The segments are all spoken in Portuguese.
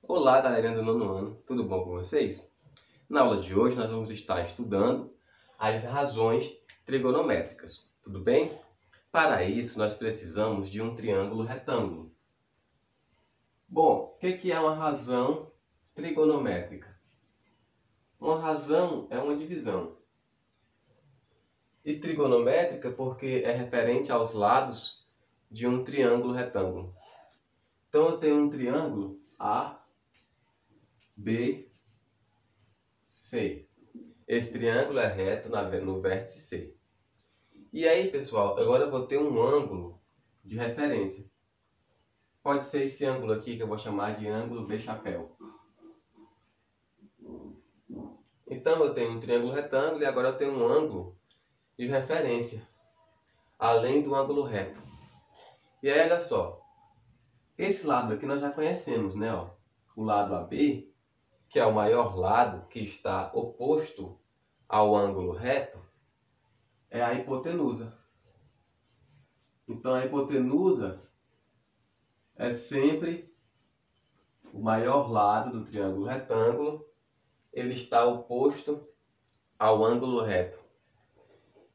Olá, galerinha do nono ano, tudo bom com vocês? Na aula de hoje nós vamos estar estudando as razões trigonométricas, tudo bem? Para isso nós precisamos de um triângulo retângulo. Bom, o que é uma razão trigonométrica? Uma razão é uma divisão. E trigonométrica porque é referente aos lados de um triângulo retângulo. Então eu tenho um triângulo A, B, C. Esse triângulo é reto no vértice C. E aí, pessoal, agora eu vou ter um ângulo de referência. Pode ser esse ângulo aqui que eu vou chamar de ângulo B-chapéu. Então eu tenho um triângulo retângulo e agora eu tenho um ângulo de referência, além do ângulo reto. E aí, olha só, esse lado aqui nós já conhecemos, né? Ó, o lado AB, que é o maior lado que está oposto ao ângulo reto, é a hipotenusa. Então a hipotenusa é sempre o maior lado do triângulo retângulo, ele está oposto ao ângulo reto.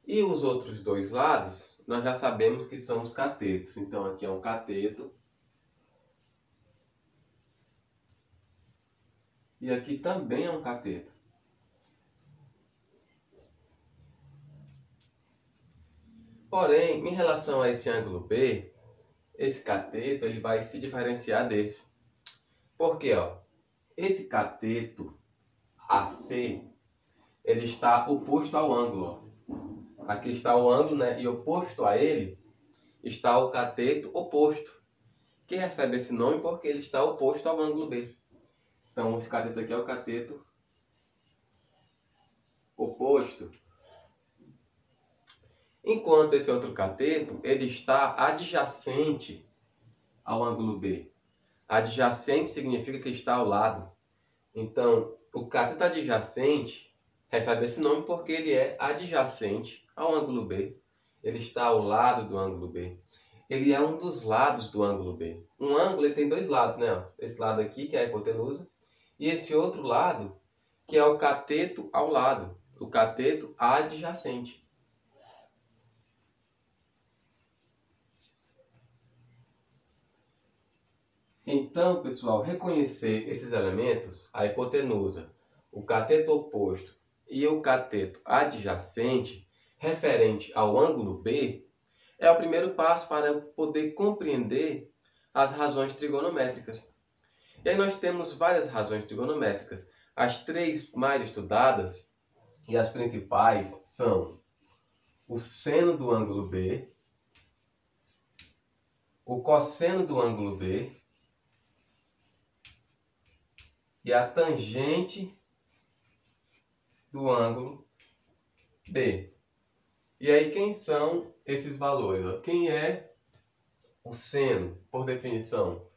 E os outros dois lados, nós já sabemos que são os catetos. Então aqui é um cateto. E aqui também é um cateto. Porém, em relação a esse ângulo B, esse cateto ele vai se diferenciar desse. Por quê? Ó, esse cateto AC, ele está oposto ao ângulo. Ó. Aqui está o ângulo, né? E oposto a ele está o cateto oposto, que recebe esse nome porque ele está oposto ao ângulo B. Então, esse cateto aqui é o cateto oposto. Enquanto esse outro cateto, ele está adjacente ao ângulo B. Adjacente significa que está ao lado. Então, o cateto adjacente recebe esse nome porque ele é adjacente ao ângulo B. Ele está ao lado do ângulo B. Ele é um dos lados do ângulo B. Um ângulo ele tem dois lados, né? Esse lado aqui, que é a hipotenusa, e esse outro lado, que é o cateto ao lado, o cateto adjacente. Então, pessoal, reconhecer esses elementos, a hipotenusa, o cateto oposto e o cateto adjacente, referente ao ângulo B, é o primeiro passo para poder compreender as razões trigonométricas. E aí nós temos várias razões trigonométricas. As três mais estudadas e as principais são o seno do ângulo B, o cosseno do ângulo B e a tangente do ângulo B. E aí quem são esses valores? Quem é o seno, por definição?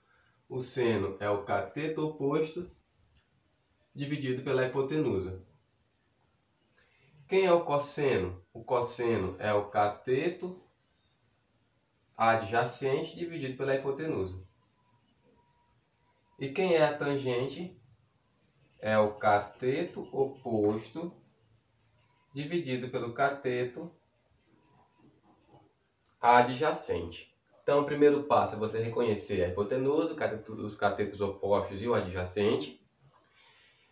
O seno é o cateto oposto dividido pela hipotenusa. Quem é o cosseno? O cosseno é o cateto adjacente dividido pela hipotenusa. E quem é a tangente? É o cateto oposto dividido pelo cateto adjacente. Então, o primeiro passo é você reconhecer a hipotenusa, os catetos opostos e o adjacente.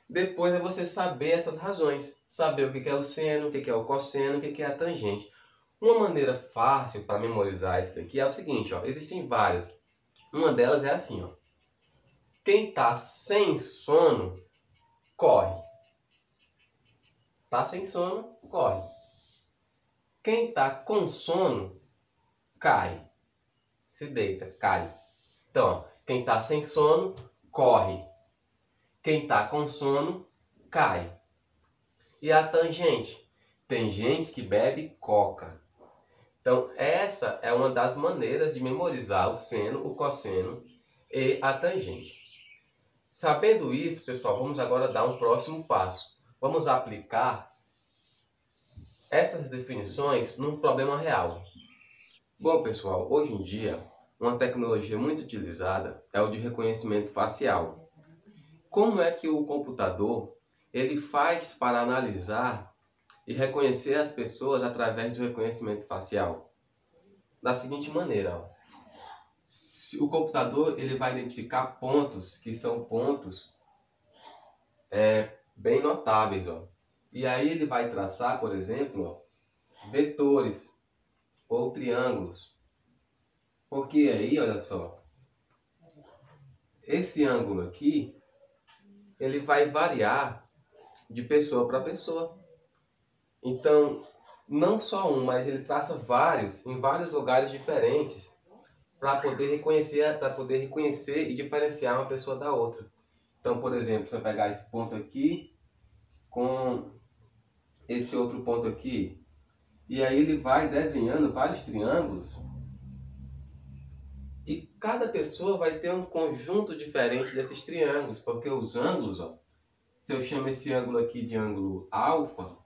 Depois é você saber essas razões. Saber o que é o seno, o que é o cosseno, o que é a tangente. Uma maneira fácil para memorizar isso daqui é o seguinte, ó, existem várias. Uma delas é assim, ó. Quem está sem sono, corre. Está sem sono, corre. Quem está com sono, cai. Se deita, cai. Então, ó, quem está sem sono, corre. Quem está com sono, cai. E a tangente? Tem gente que bebe coca. Então, essa é uma das maneiras de memorizar o seno, o cosseno e a tangente. Sabendo isso, pessoal, vamos agora dar um próximo passo. Vamos aplicar essas definições num problema real. Bom, pessoal, hoje em dia, uma tecnologia muito utilizada é o de reconhecimento facial. como é que o computador ele faz para analisar e reconhecer as pessoas através do reconhecimento facial? Da seguinte maneira, ó. O computador ele vai identificar pontos que são pontos bem notáveis, ó. E aí ele vai traçar, por exemplo, ó, vetores ou triângulos. Porque aí, olha só, esse ângulo aqui, ele vai variar de pessoa para pessoa. Então, não só um, mas ele traça vários, em vários lugares diferentes, para poder reconhecer e diferenciar uma pessoa da outra. Então, por exemplo, se eu pegar esse ponto aqui com esse outro ponto aqui, e aí ele vai desenhando vários triângulos, e cada pessoa vai ter um conjunto diferente desses triângulos, porque os ângulos, ó, se eu chamo esse ângulo aqui de ângulo alfa,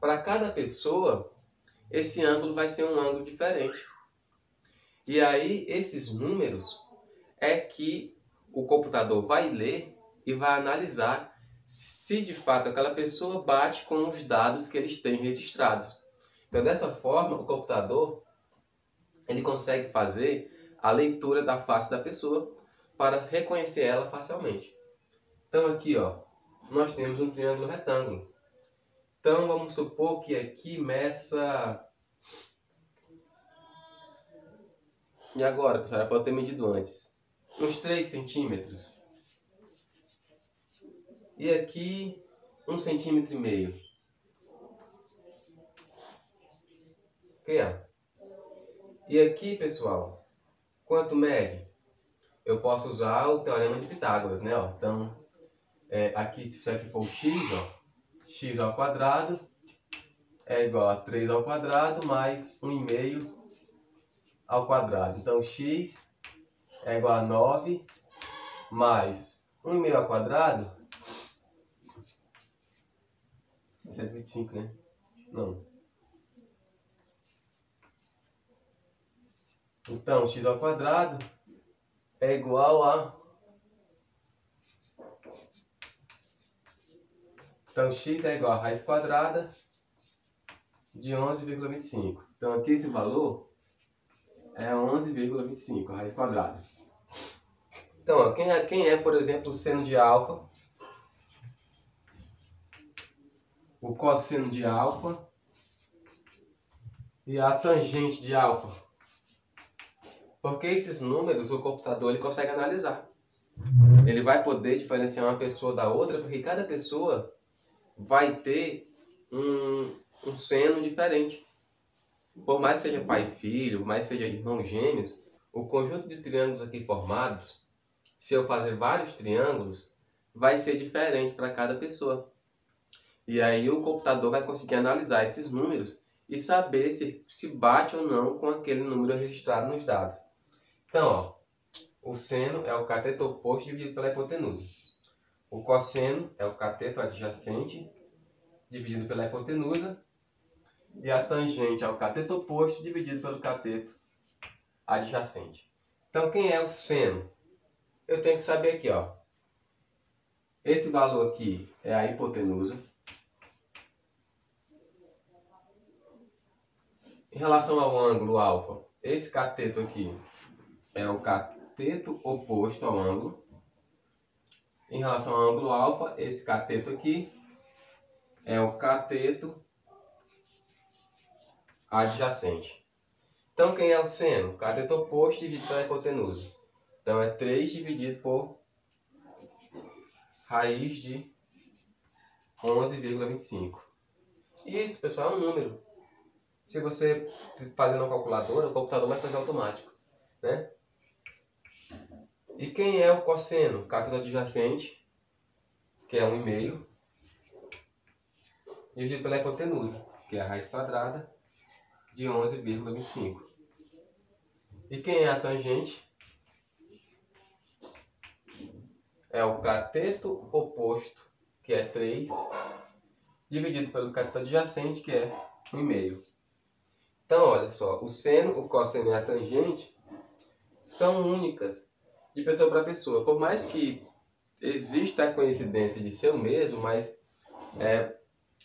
para cada pessoa, esse ângulo vai ser um ângulo diferente. E aí, esses números é que o computador vai ler e vai analisar se de fato aquela pessoa bate com os dados que eles têm registrados. Então, dessa forma, o computador ele consegue fazer a leitura da face da pessoa para reconhecer ela facialmente. Então, aqui, ó, nós temos um triângulo retângulo. Então, vamos supor que aqui meça... E agora, pessoal, pode ter medido antes. Uns 3 centímetros. E aqui, 1,5 centímetros. Ok, ó. E aqui, pessoal, quanto mede? Eu posso usar o Teorema de Pitágoras, né? Ó. Então, aqui, se isso aqui for x, ó, x ao quadrado é igual a 3 ao quadrado mais 1,5 ao quadrado. Então, x é igual a 9 mais 1,5 ao quadrado. 125, né? Não. Então, x ao quadrado é igual a... Então, x é igual a raiz quadrada de 11,25. Então, aqui esse valor é 11,25, a raiz quadrada. Então, ó, quem é, por exemplo, o seno de alfa, o cosseno de alfa e a tangente de alfa? Porque esses números o computador ele consegue analisar. Ele vai poder diferenciar uma pessoa da outra, porque cada pessoa vai ter um seno diferente. Por mais que seja pai e filho, por mais que seja irmãos gêmeos, o conjunto de triângulos aqui formados, se eu fazer vários triângulos, vai ser diferente para cada pessoa. E aí o computador vai conseguir analisar esses números e saber se bate ou não com aquele número registrado nos dados. Então, ó, o seno é o cateto oposto dividido pela hipotenusa. O cosseno é o cateto adjacente dividido pela hipotenusa. E a tangente é o cateto oposto dividido pelo cateto adjacente. Então, quem é o seno? Eu tenho que saber aqui, ó. Esse valor aqui é a hipotenusa. Em relação ao ângulo alfa, esse cateto aqui é o cateto oposto ao ângulo. Em relação ao ângulo alfa, esse cateto aqui é o cateto adjacente. Então, quem é o seno? O cateto oposto dividido pela hipotenusa. Então, é 3 dividido por raiz de 11,25. E isso, pessoal, é um número. Se você fazer na calculadora, o computador vai fazer automático, né? E quem é o cosseno? O cateto adjacente, que é 1,5, dividido pela hipotenusa, que é a raiz quadrada de 11,25. E quem é a tangente? É o cateto oposto, que é 3, dividido pelo cateto adjacente, que é 1,5. Então, olha só, o seno, o cosseno e a tangente são únicas de pessoa para pessoa. Por mais que existe a coincidência de ser o mesmo, mas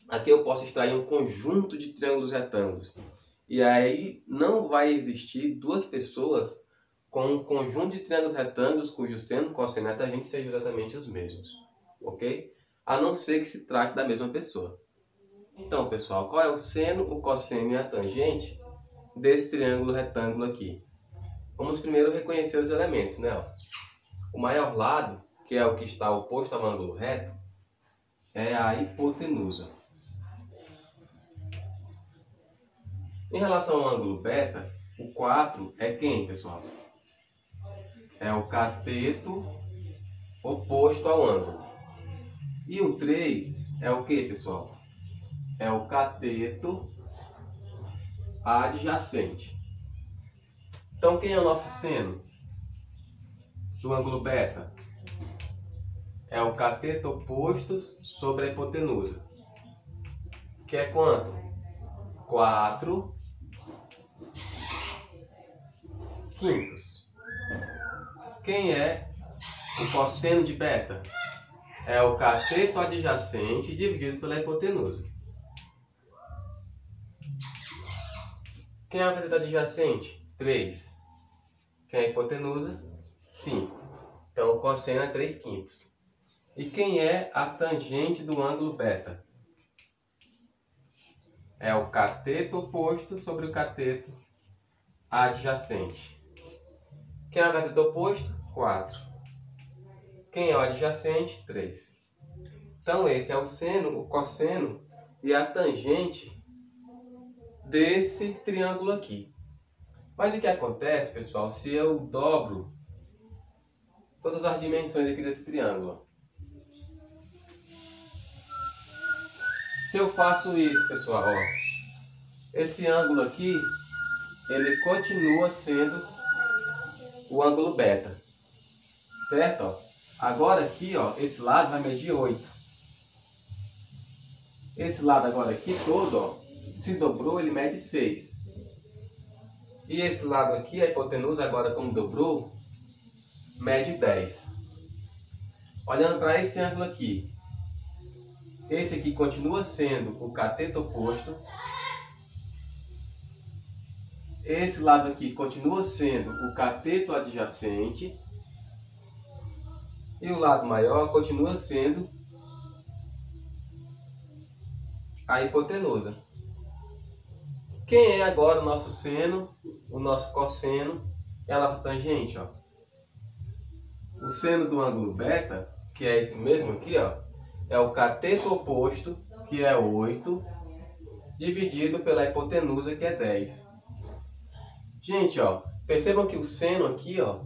aqui eu posso extrair um conjunto de triângulos retângulos. E aí não vai existir duas pessoas com um conjunto de triângulos retângulos cujo seno, cosseno e tangente sejam exatamente os mesmos, ok? A não ser que se trate da mesma pessoa. Então, pessoal, qual é o seno, o cosseno e a tangente desse triângulo retângulo aqui? Vamos primeiro reconhecer os elementos, né? O maior lado, que é o que está oposto ao ângulo reto, é a hipotenusa. Em relação ao ângulo beta, o 4 é quem, pessoal? É o cateto oposto ao ângulo. E o 3 é o que, pessoal? É o cateto adjacente. Então, quem é o nosso seno do ângulo beta? É o cateto oposto sobre a hipotenusa. Que é quanto? 4 quintos. Quem é o cosseno de beta? É o cateto adjacente dividido pela hipotenusa. Quem é o cateto adjacente? 3. Quem é a hipotenusa? 5. Então o cosseno é 3 quintos. E quem é a tangente do ângulo beta? É o cateto oposto sobre o cateto adjacente. Quem é o cateto oposto? 4. Quem é o adjacente? 3. Então esse é o seno, o cosseno e a tangente desse triângulo aqui. Mas o que acontece, pessoal, se eu dobro todas as dimensões aqui desse triângulo? Se eu faço isso, pessoal, ó, esse ângulo aqui, ele continua sendo o ângulo beta, certo? Ó, agora aqui, ó, esse lado vai medir 8. Esse lado agora aqui todo, ó, se dobrou, ele mede 6. E esse lado aqui, a hipotenusa agora como dobrou, mede 10. Olhando para esse ângulo aqui, esse aqui continua sendo o cateto oposto. Esse lado aqui continua sendo o cateto adjacente. E o lado maior continua sendo a hipotenusa. Quem é agora o nosso seno, o nosso cosseno e a nossa tangente? Ó? O seno do ângulo beta, que é esse mesmo aqui, ó, é o cateto oposto, que é 8, dividido pela hipotenusa, que é 10. Gente, ó, percebam que o seno aqui, ó,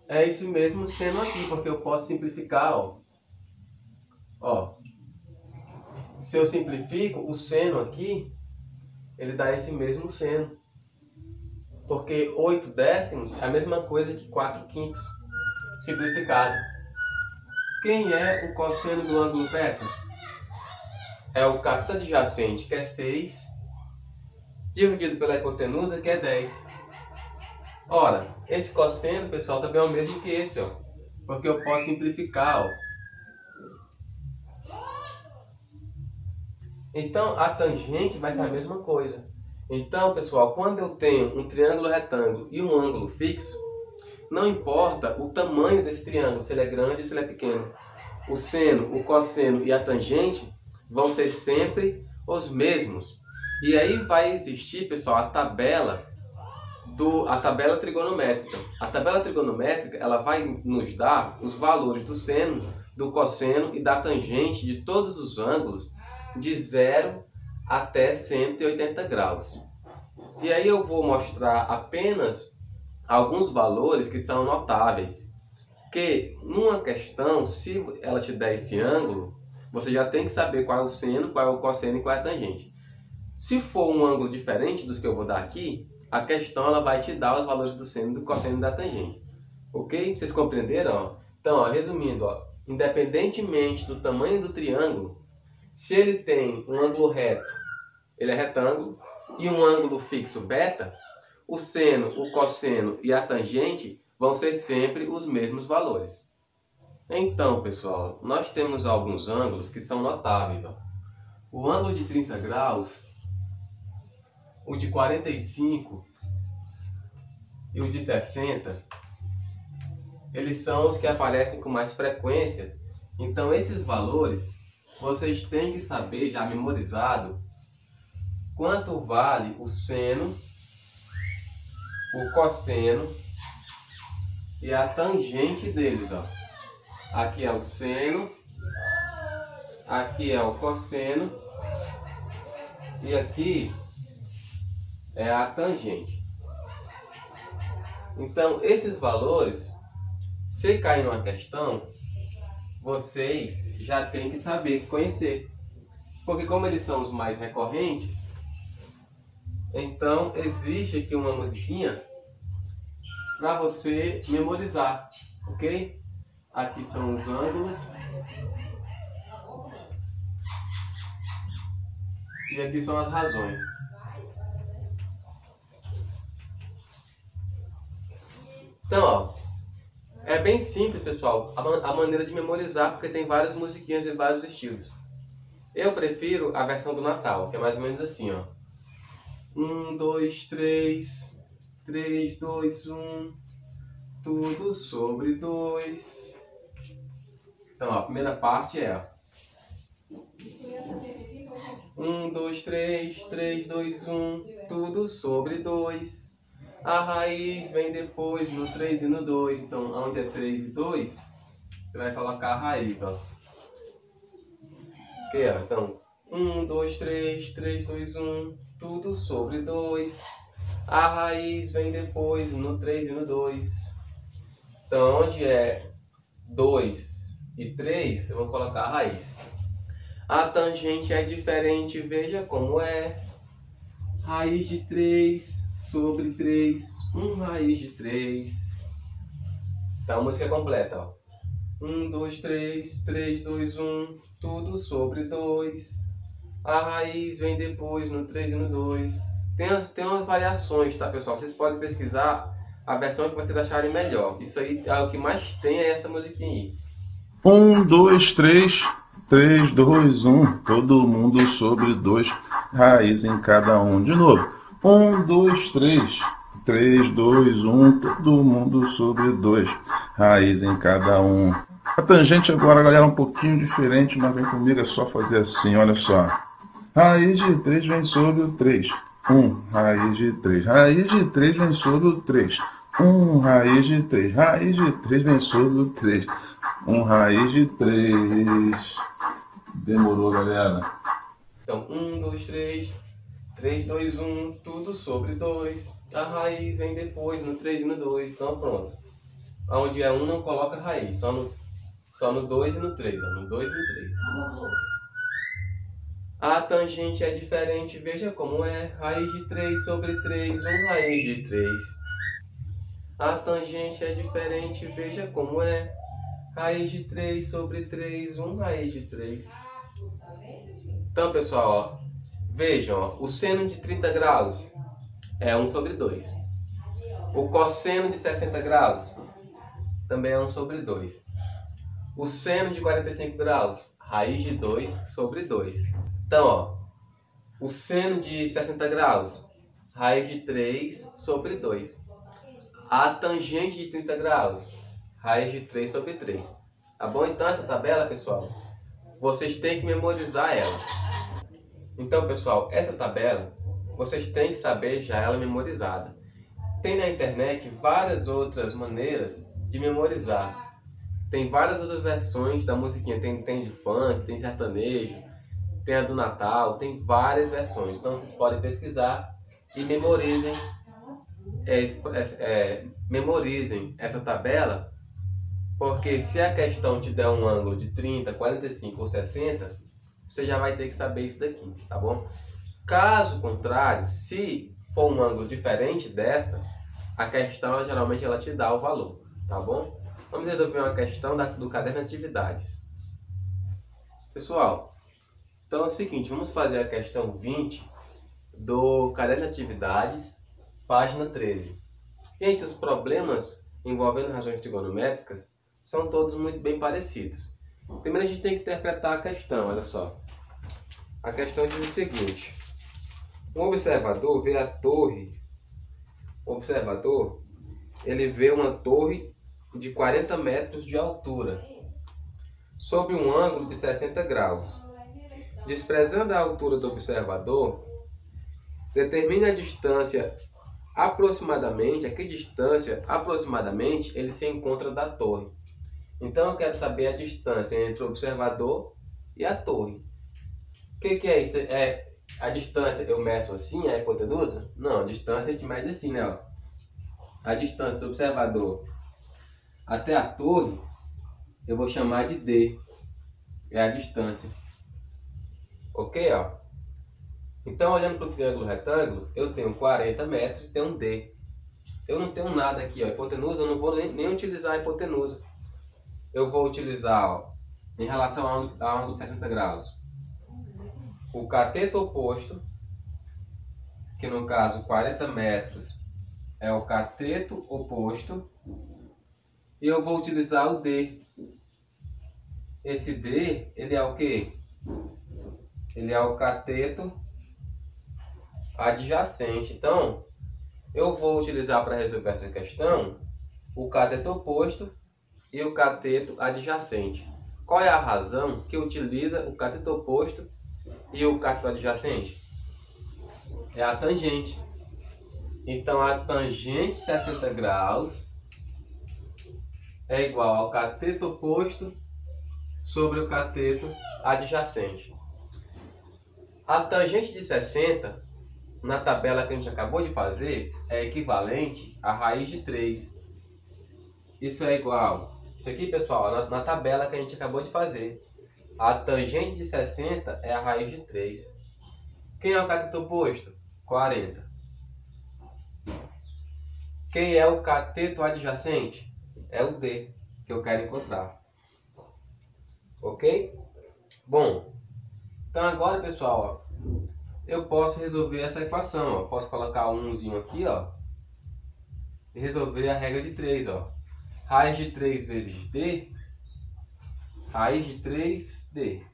é esse mesmo seno aqui, porque eu posso simplificar, ó. Ó, se eu simplifico o seno aqui, ele dá esse mesmo seno. Porque 8 décimos é a mesma coisa que 4 quintos, simplificado. Quem é o cosseno do ângulo beta? É o cateto adjacente, que é 6, dividido pela hipotenusa, que é 10. Ora, esse cosseno, pessoal, também é o mesmo que esse, ó, porque eu posso simplificar, ó. Então, a tangente vai ser a mesma coisa. Então, pessoal, quando eu tenho um triângulo retângulo e um ângulo fixo, não importa o tamanho desse triângulo, se ele é grande ou se ele é pequeno. O seno, o cosseno e a tangente vão ser sempre os mesmos. E aí vai existir, pessoal, a tabela trigonométrica. A tabela trigonométrica, ela vai nos dar os valores do seno, do cosseno e da tangente de todos os ângulos de 0 até 180 graus. E aí eu vou mostrar apenas alguns valores que são notáveis. Que numa questão, se ela te der esse ângulo, você já tem que saber qual é o seno, qual é o cosseno e qual é a tangente. Se for um ângulo diferente dos que eu vou dar aqui, a questão ela vai te dar os valores do seno, do cosseno e da tangente. Ok? Vocês compreenderam? Ó? Então, ó, resumindo, ó, independentemente do tamanho do triângulo, se ele tem um ângulo reto, ele é retângulo, e um ângulo fixo beta, o seno, o cosseno e a tangente vão ser sempre os mesmos valores. Então, pessoal, nós temos alguns ângulos que são notáveis. Ó. O ângulo de 30 graus, o de 45 e o de 60, eles são os que aparecem com mais frequência. Então, esses valores, vocês têm que saber, já memorizado, quanto vale o seno, o cosseno e a tangente deles. Ó. Aqui é o seno, aqui é o cosseno e aqui é a tangente. Então, esses valores, se cair numa questão, vocês já têm que saber, conhecer. Porque como eles são os mais recorrentes, então existe aqui uma musiquinha para você memorizar, ok? Aqui são os ângulos. E aqui são as razões. Então, ó, é bem simples, pessoal, a maneira de memorizar, porque tem várias musiquinhas e vários estilos. Eu prefiro a versão do Natal, que é mais ou menos assim, ó. 1, 2, 3, 3, 2, 1, tudo sobre 2. Então, ó, a primeira parte é, ó. 1, 2, 3, 3, 2, 1, tudo sobre 2. A raiz vem depois no 3 e no 2. Então, onde é 3 e 2, você vai colocar a raiz, ó. Ok, ó. Então, 1, 2, 3, 3, 2, 1, tudo sobre 2. A raiz vem depois no 3 e no 2. Então, onde é 2 e 3, eu vou colocar a raiz. A tangente é diferente, veja como é. Raiz de 3 sobre 3, 1 raiz de 3. Então a música é completa, ó. 1, 2, 3, 3, 2, 1, tudo sobre 2. A raiz vem depois no 3 e no 2. Tem umas variações, tá, pessoal? Vocês podem pesquisar a versão que vocês acharem melhor. Isso aí é o que mais tem, é essa musiquinha aí. 1, 2, 3, 3, 2, 1, todo mundo sobre 2, raiz em cada um. De novo. 1, 2, 3, 3, 2, 1, todo mundo sobre 2, raiz em cada um. A tangente agora, galera, é um pouquinho diferente, mas vem comigo, é só fazer assim, olha só. Raiz de 3 vem sobre o 3. 1, raiz de 3. Raiz de 3 vem sobre o 3. 1, raiz de 3. Raiz de 3 vem sobre o 3. 1, raiz de 3. Demorou, galera. Então, 1, 2, 3, 3, 2, 1, tudo sobre 2. A raiz vem depois, no 3 e no 2. Então, pronto. Onde é 1, não coloca raiz, só no 2 e no 3. Ó, no 2 e no 3. A tangente é diferente, veja como é. Raiz de 3 sobre 3, 1 raiz de 3. A tangente é diferente, veja como é. Raiz de 3 sobre 3, 1 raiz de 3. Então, pessoal, ó, vejam, ó, o seno de 30 graus é 1 sobre 2. O cosseno de 60 graus também é 1 sobre 2. O seno de 45 graus, raiz de 2 sobre 2. Então, ó, o seno de 60 graus, raiz de 3 sobre 2. A tangente de 30 graus, raiz de 3 sobre 3. Tá bom? Então, essa tabela, pessoal, vocês têm que memorizar ela. Então, pessoal, essa tabela, vocês têm que saber já ela memorizada. Tem na internet várias outras maneiras de memorizar. Tem várias outras versões da musiquinha. Tem de funk, tem sertanejo, tem a do Natal, tem várias versões. Então, vocês podem pesquisar e memorizem, memorizem essa tabela, porque se a questão te der um ângulo de 30, 45 ou 60, você já vai ter que saber isso daqui, tá bom? Caso contrário, se for um ângulo diferente dessa, a questão geralmente ela te dá o valor, tá bom? Vamos resolver uma questão do caderno de atividades. Pessoal, então é o seguinte, vamos fazer a questão 20 do caderno de atividades, página 13. Gente, os problemas envolvendo razões trigonométricas são todos muito bem parecidos. Primeiro a gente tem que interpretar a questão, olha só. A questão diz o seguinte: um observador vê a torre. O observador, ele vê uma torre de 40 metros de altura, sob um ângulo de 60 graus. Desprezando a altura do observador, determine a distância aproximadamente, a que distância aproximadamente ele se encontra da torre. Então eu quero saber a distância entre o observador e a torre. O que é isso? É a distância eu meço assim, a hipotenusa? Não, a distância a gente mede assim, né? Ó. A distância do observador até a torre eu vou chamar de D. É a distância. Ok? Ó. Então, olhando para o triângulo retângulo, eu tenho 40 metros e tenho um D. Eu não tenho nada aqui, ó. Hipotenusa, eu não vou nem utilizar a hipotenusa. Eu vou utilizar, ó, em relação a ângulo de 60 graus, o cateto oposto, que no caso 40 metros é o cateto oposto, e eu vou utilizar o D. Esse D, ele é o quê? Ele é o cateto adjacente. Então, eu vou utilizar para resolver essa questão o cateto oposto e o cateto adjacente. Qual é a razão que utiliza o cateto oposto e o cateto adjacente? É a tangente. Então, a tangente de 60 graus é igual ao cateto oposto sobre o cateto adjacente. A tangente de 60, na tabela que a gente acabou de fazer, é equivalente à raiz de 3. Isso é igual... Isso aqui, pessoal, na tabela que a gente acabou de fazer. A tangente de 60 é a raiz de 3. Quem é o cateto oposto? 40. Quem é o cateto adjacente? É o D, que eu quero encontrar. Ok? Bom, então agora, pessoal, ó, eu posso resolver essa equação. Ó. Posso colocar um 1zinho aqui, ó, e resolver a regra de 3. Ó. Raiz de 3 vezes D, raiz de 3D.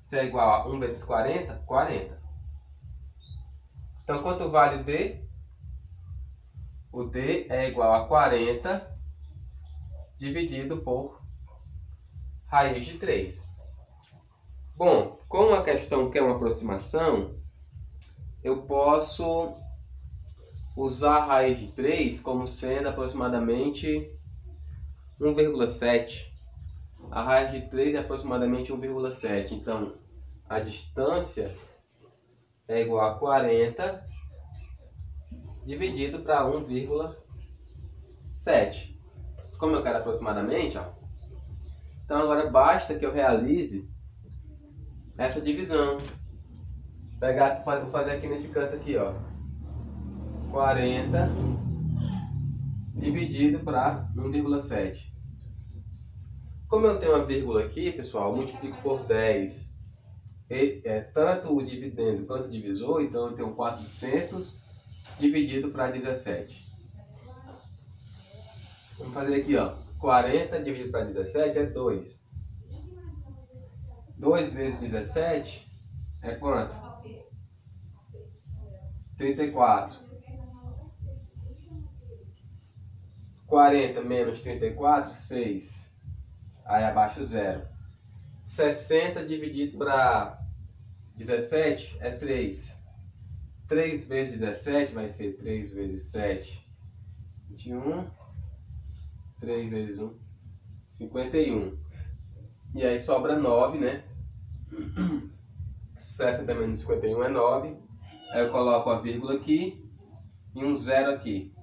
Isso é igual a 1 vezes 40, 40. Então, quanto vale o D? O D é igual a 40 dividido por raiz de 3. Bom, como a questão quer uma aproximação, eu posso usar a raiz de 3 como sendo aproximadamente 1,7. A raiz de 3 é aproximadamente 1,7. Então, a distância é igual a 40 dividido para 1,7. Como eu quero aproximadamente, ó, então agora basta que eu realize essa divisão. Vou fazer aqui nesse canto aqui, ó. 40 dividido para 1,7. Como eu tenho uma vírgula aqui, pessoal, eu multiplico por 10. Tanto o dividendo quanto o divisor, então eu tenho 400 dividido para 17. Vamos fazer aqui, ó. 40 dividido para 17 é 2. 2 vezes 17 é quanto? 34. 40 menos 34, 6. Aí abaixo 0. 60 dividido para 17 é 3. 3 vezes 17 vai ser 3 vezes 7, 21. 3 vezes 1, 51. E aí sobra 9, né? 60 menos 51 é 9. Aí eu coloco a vírgula aqui e um 0 aqui.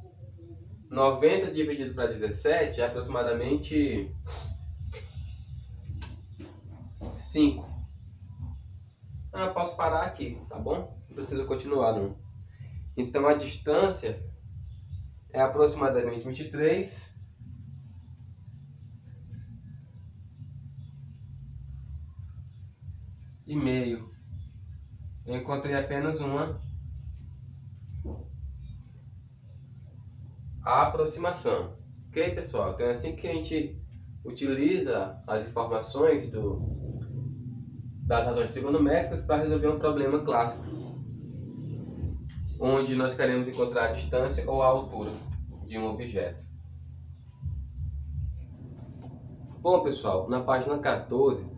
90 dividido para 17 é aproximadamente 5. Eu posso parar aqui, tá bom? Não precisa continuar, não. Então a distância é aproximadamente 23. E meio. Eu encontrei apenas uma aproximação. Ok, pessoal? Então é assim que a gente utiliza as informações das razões trigonométricas para resolver um problema clássico, onde nós queremos encontrar a distância ou a altura de um objeto. Bom, pessoal, na página 14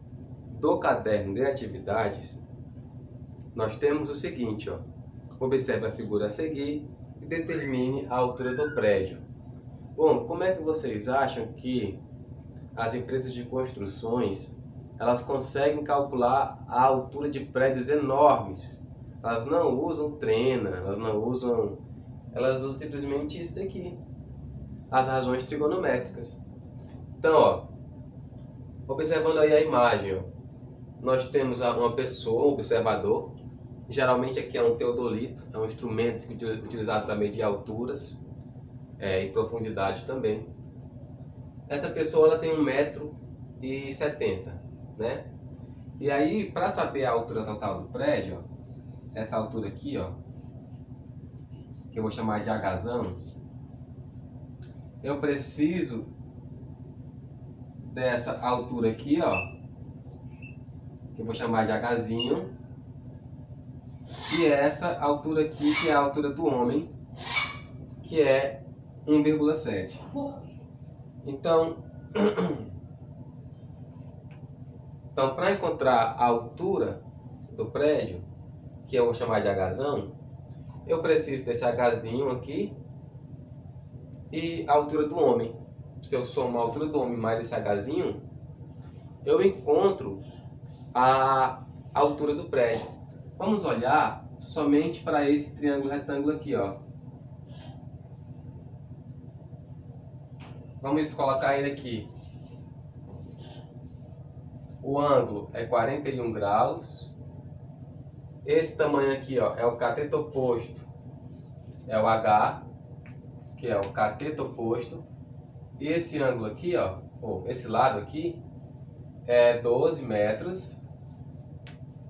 do caderno de atividades, nós temos o seguinte, ó. Observe a figura a seguir e determine a altura do prédio. Bom, como é que vocês acham que as empresas de construções elas conseguem calcular a altura de prédios enormes? Elas não usam trena, elas usam simplesmente isso daqui, as razões trigonométricas. Então, ó, observando aí a imagem, ó, nós temos uma pessoa, um observador. Geralmente aqui é um teodolito, é um instrumento utilizado para medir alturas e profundidade também. Essa pessoa ela tem 1,70 m, né? E aí, para saber a altura total do prédio, ó, essa altura aqui, ó, que eu vou chamar de Hzão, eu preciso dessa altura aqui, ó, que eu vou chamar de Hzinho, e essa altura aqui, que é a altura do homem, que é 1,7. Então, para encontrar a altura do prédio, que eu vou chamar de Hzão, eu preciso desse Hzinho aqui e a altura do homem. Se eu somar a altura do homem mais esse Hzinho, eu encontro a altura do prédio. Vamos olhar somente para esse triângulo retângulo aqui, ó. Vamos colocar ele aqui. O ângulo é 41 graus. Esse tamanho aqui, ó, é o cateto oposto. É o H, que é o cateto oposto. E esse ângulo aqui, ó, esse lado aqui, é 12 metros,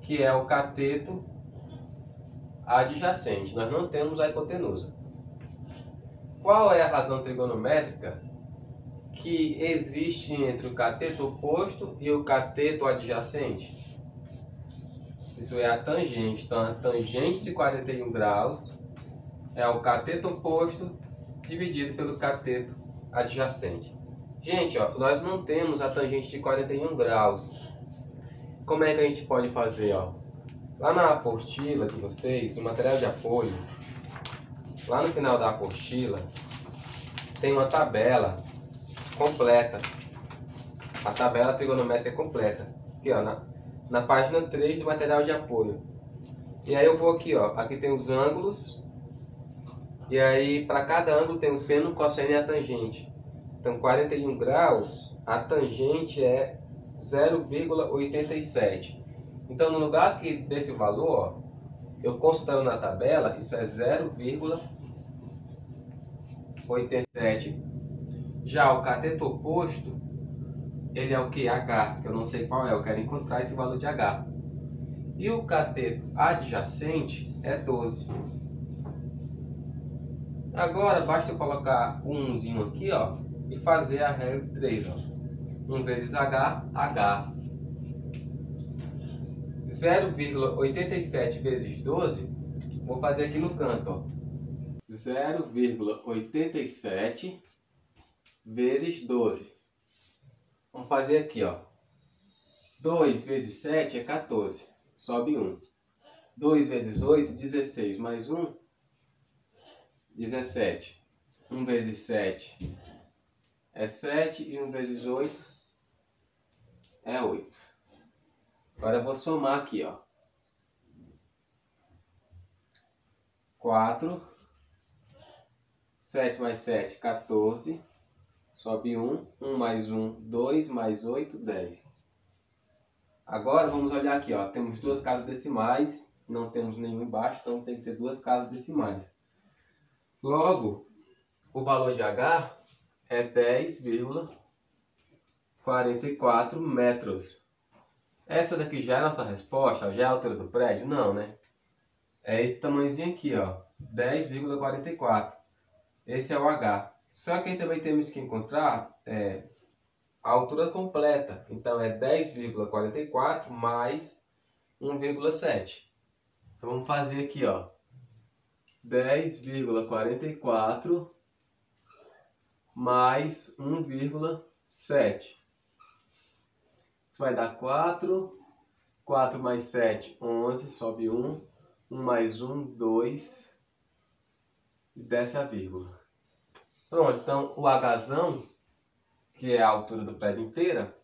que é o cateto adjacente. Nós não temos a hipotenusa. Qual é a razão trigonométrica que existe entre o cateto oposto e o cateto adjacente? Isso é a tangente. Então, a tangente de 41 graus é o cateto oposto dividido pelo cateto adjacente. Gente, ó, nós não temos a tangente de 41 graus. Como é que a gente pode fazer, ó? Lá na apostila de vocês, no material de apoio, lá no final da apostila, tem uma tabela completa. A tabela trigonométrica completa. Aqui, ó, na página 3 do material de apoio. E aí eu vou aqui, ó. Aqui tem os ângulos. E aí, para cada ângulo tem o seno, o cosseno e a tangente. Então, 41 graus, a tangente é 0,87. Então, no lugar aqui desse valor, ó, eu consultando na tabela, isso é 0,87. Já o cateto oposto, ele é o que? H, que eu não sei qual é, eu quero encontrar esse valor de H. E o cateto adjacente é 12. Agora, basta eu colocar um 1zinho aqui, ó, e fazer a regra de 3, ó. 1 vezes H, H. 0,87 vezes 12, vou fazer aqui no canto, ó. 0,87 vezes 12. Vamos fazer aqui, ó. 2 vezes 7 é 14. Sobe 1. 2 vezes 8, 16. Mais 1, 17. 1 vezes 7 é 7. E 1 vezes 8 é 8. Agora eu vou somar aqui, ó. 4. 7 mais 7, 14. Sobe 1. 1 mais 1, 2. Mais 8, 10. Agora vamos olhar aqui, ó. Temos duas casas decimais. Não temos nenhum embaixo, então tem que ter duas casas decimais. Logo, o valor de H é 10,44 metros. Essa daqui já é a nossa resposta? Já é a altura do prédio? Não, né? É esse tamanhozinho aqui, ó. 10,44. Esse é o H. Só que aí também temos que encontrar a altura completa. Então, é 10,44 mais 1,7. Então, vamos fazer aqui, ó. 10,44 mais 1,7. Isso vai dar 4. 4 mais 7, 11. Sobe 1. 1 mais 1, 2. E desce a vírgula. Pronto, então o Hzão, que é a altura do prédio inteira,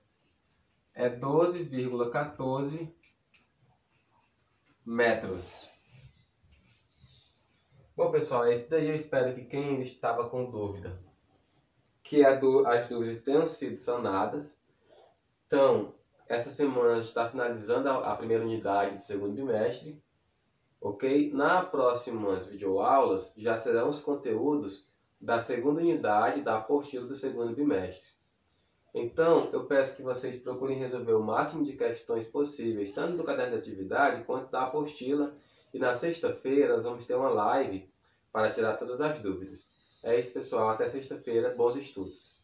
é 12,14 metros. Bom, pessoal, esse daí eu espero que quem estava com dúvida, que as dúvidas tenham sido sanadas. Então, essa semana está finalizando a primeira unidade do segundo bimestre, ok? Nas próximas videoaulas já serão os conteúdos da segunda unidade da apostila do segundo bimestre. Então, eu peço que vocês procurem resolver o máximo de questões possíveis, tanto do caderno de atividade quanto da apostila. E na sexta-feira nós vamos ter uma live para tirar todas as dúvidas. É isso, pessoal. Até sexta-feira. Bons estudos.